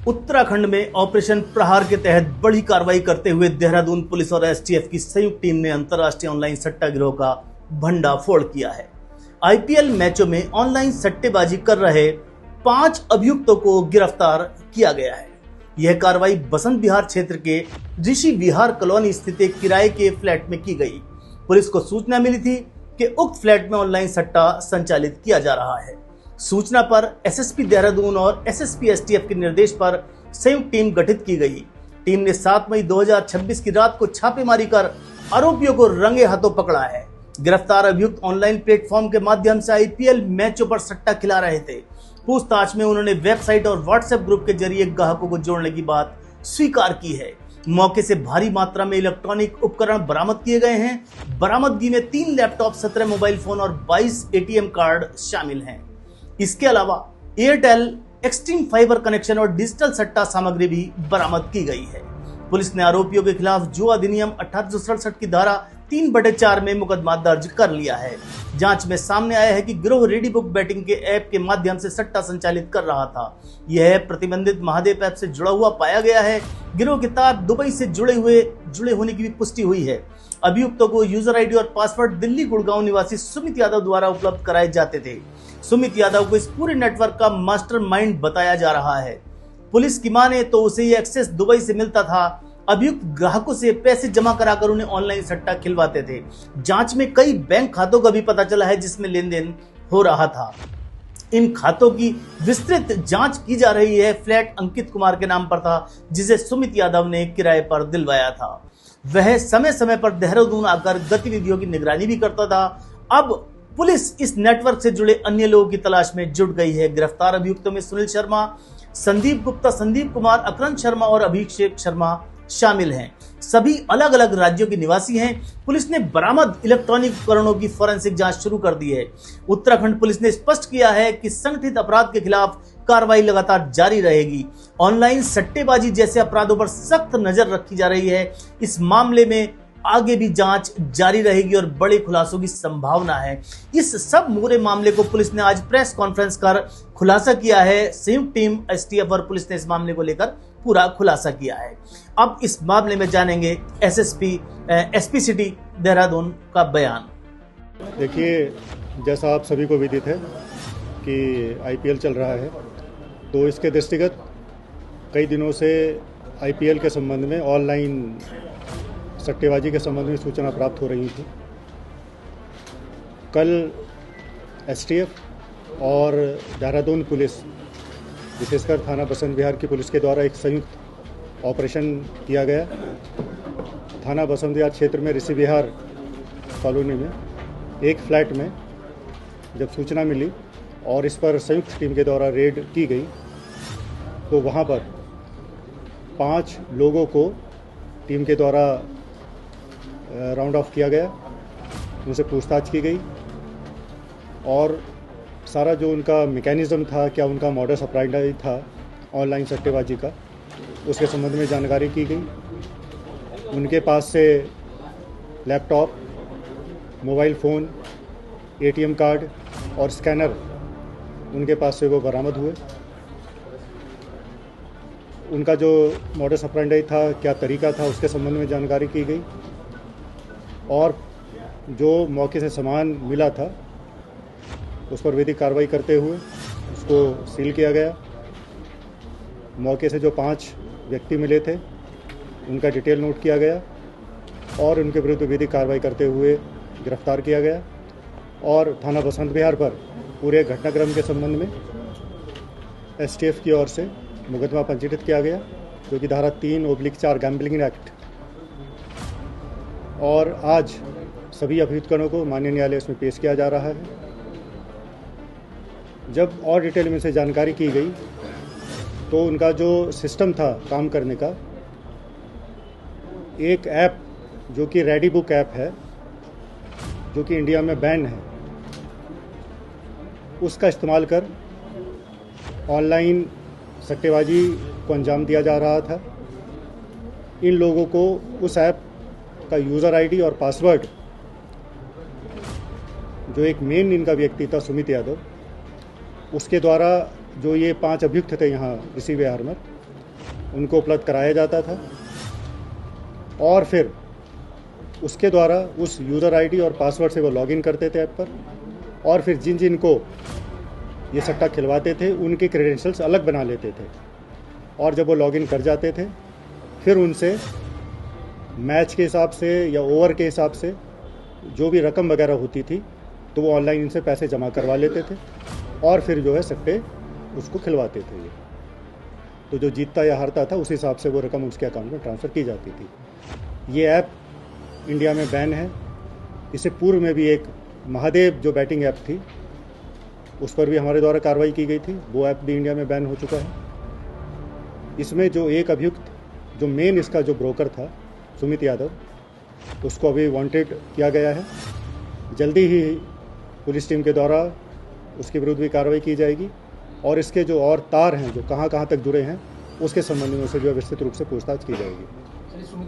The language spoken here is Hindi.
उत्तराखंड में ऑपरेशन प्रहार के तहत बड़ी कार्रवाई करते हुए देहरादून पुलिस और एसटीएफ की संयुक्त टीम ने अंतर्राष्ट्रीय ऑनलाइन सट्टा गिरोह का भंडाफोड़ किया है। आईपीएल मैचों में ऑनलाइन सट्टेबाजी कर रहे 5 अभियुक्तों को गिरफ्तार किया गया है। यह कार्रवाई बसंत विहार क्षेत्र के ऋषि विहार कॉलोनी स्थित एक किराए के फ्लैट में की गई। पुलिस को सूचना मिली थी कि उक्त फ्लैट में ऑनलाइन सट्टा संचालित किया जा रहा है। सूचना पर एसएसपी देहरादून और एसएसपी एसटीएफ के निर्देश पर संयुक्त टीम गठित की गई। टीम ने 7 मई 2026 की रात को छापेमारी कर आरोपियों को रंगे हाथों पकड़ा है। गिरफ्तार अभियुक्त ऑनलाइन प्लेटफॉर्म के माध्यम से आईपीएल मैचों पर सट्टा खिला रहे थे। पूछताछ में उन्होंने वेबसाइट और व्हाट्सएप ग्रुप के जरिए ग्राहकों को जोड़ने की बात स्वीकार की है। मौके से भारी मात्रा में इलेक्ट्रॉनिक उपकरण बरामद किए गए हैं। बरामदगी में 3 लैपटॉप, 17 मोबाइल फोन और 22 एटीएम कार्ड शामिल हैं। इसके अलावा एयरटेल, एक्सट्रीम फाइबर कनेक्शन और डिजिटल सट्टा सामग्री भी बरामद की गई है। पुलिस ने आरोपियों के खिलाफ जुआ अधिनियम 1867 की धारा 3/4 में मुकदमा दर्ज कर लिया है। जांच में सामने आया है कि गिरोह रेडी बुक बैटिंग के ऐप के माध्यम से सट्टा संचालित कर रहा था। यह ऐप प्रतिबंधित महादेव ऐप से जुड़ा हुआ पाया गया है। गिरोह के साथ दुबई से जुड़े होने की भी पुष्टि हुई है। अभियुक्तों को यूजर आईडी और पासवर्ड दिल्ली गुड़गांव निवासी सुमित यादव द्वारा उपलब्ध कराए जाते थे। सुमित यादव को इस पूरे नेटवर्क का मास्टरमाइंड बताया जा रहा है। पुलिस की माने तो उसे ये एक्सेस दुबई से मिलता था। अभियुक्त ग्राहकों से पैसे जमा कराकर उन्हें ऑनलाइन सट्टा खिलवाते थे। जांच में कई बैंक खातों का भी पता चला है जिसमें लेन देन हो रहा था। इन खातों की विस्तृत जांच की जा रही है। फ्लैट अंकित कुमार के नाम पर था, जिसे सुमित यादव ने किराए पर दिलवाया था। वह समय समय पर देहरादून आकर गतिविधियों की निगरानी भी करता था। अब पुलिस इस नेटवर्क से जुड़े अन्य लोगों की तलाश में जुट गई है। गिरफ्तार अभियुक्तों में सुनील शर्मा, संदीप गुप्ता, संदीप कुमार, अकरन शर्मा और अभिषेक शर्मा शामिल हैं। सभी अलग अलग राज्यों के निवासी हैं। पुलिस ने बरामद इलेक्ट्रॉनिक उपकरणों की फोरेंसिक जांच शुरू कर दी है। उत्तराखंड पुलिस ने स्पष्ट किया है कि संगठित अपराध के खिलाफ कार्रवाई लगातार जारी रहेगी। ऑनलाइन सट्टेबाजी जैसे अपराधों पर सख्त नजर रखी जा रही है। इस मामले में आगे भी जांच जारी रहेगी और बड़े खुलासों की संभावना है। इस सब पूरे मामले को पुलिस ने आज प्रेस कॉन्फ्रेंस कर खुलासा किया है। संयुक्त टीम एसटीएफ और पुलिस ने इस मामले को लेकर पूरा खुलासा किया है। अब इस मामले में जानेंगे एसपी सिटी देहरादून का बयान। देखिए, जैसा आप सभी को विदित है कि आईपीएल चल रहा है, तो इसके दृष्टिगत कई दिनों से आईपीएल के संबंध में ऑनलाइन सट्टेबाजी के संबंध में सूचना प्राप्त हो रही थी। कल एसटीएफ और देहरादून पुलिस, विशेषकर थाना बसंत विहार की पुलिस के द्वारा एक संयुक्त ऑपरेशन किया गया। थाना बसंत विहार क्षेत्र में ऋषि विहार कॉलोनी में एक फ्लैट में जब सूचना मिली और इस पर संयुक्त टीम के द्वारा रेड की गई, तो वहाँ पर 5 लोगों को टीम के द्वारा राउंड ऑफ किया गया। उनसे पूछताछ की गई और सारा जो उनका मैकेनिज़्म था, क्या उनका मॉडस ऑपरेंडी था ऑनलाइन सट्टेबाजी का, उसके संबंध में जानकारी की गई। उनके पास से laptop, mobile phone, ATM card और स्कैनर उनके पास से वो बरामद हुए। उनका जो मॉडस ऑपरेंडी था, क्या तरीका था, उसके संबंध में जानकारी की गई और जो मौके से सामान मिला था उस पर विधिक कार्रवाई करते हुए उसको सील किया गया। मौके से जो 5 व्यक्ति मिले थे उनका डिटेल नोट किया गया और उनके विरुद्ध विधिक कार्रवाई करते हुए गिरफ्तार किया गया और थाना बसंत विहार पर पूरे घटनाक्रम के संबंध में एसटीएफ की ओर से मुकदमा पंजीकृत किया गया, जो कि धारा 3/4 गैम्बलिंग एक्ट, और आज सभी अभियुक्तों को माननीय न्यायालय इसमें पेश किया जा रहा है। जब और डिटेल में से जानकारी की गई तो उनका जो सिस्टम था काम करने का, एक ऐप जो कि रेडी बुक ऐप है, जो कि इंडिया में बैन है, उसका इस्तेमाल कर ऑनलाइन सट्टेबाजी को अंजाम दिया जा रहा था। इन लोगों को उस ऐप का यूज़र आईडी और पासवर्ड, जो एक मेन इनका व्यक्ति था सुमित यादव, उसके द्वारा जो ये 5 अभियुक्त थे यहाँ ऋषि विहार में, उनको उपलब्ध कराया जाता था और फिर उसके द्वारा उस यूज़र आईडी और पासवर्ड से वो लॉगिन करते थे ऐप पर और फिर जिन जिन को ये सट्टा खिलवाते थे उनके क्रेडेंशियल्स अलग बना लेते थे और जब वो लॉगिन कर जाते थे फिर उनसे मैच के हिसाब से या ओवर के हिसाब से जो भी रकम वगैरह होती थी तो वो ऑनलाइन इनसे पैसे जमा करवा लेते थे और फिर जो है सट्टे उसको खिलवाते थे ये। तो जो जीतता या हारता था उस हिसाब से वो रकम उसके अकाउंट में ट्रांसफ़र की जाती थी। ये ऐप इंडिया में बैन है। इससे पूर्व में भी एक महादेव जो बैटिंग ऐप थी उस पर भी हमारे द्वारा कार्रवाई की गई थी, वो ऐप भी इंडिया में बैन हो चुका है। इसमें जो एक अभियुक्त जो मेन इसका जो ब्रोकर था सुमित यादव, उसको अभी वांटेड किया गया है। जल्दी ही पुलिस टीम के द्वारा उसके विरुद्ध भी कार्रवाई की जाएगी और इसके जो और तार हैं जो कहाँ कहाँ तक जुड़े हैं उसके संबंध में उसे जो विस्तृत रूप से पूछताछ की जाएगी।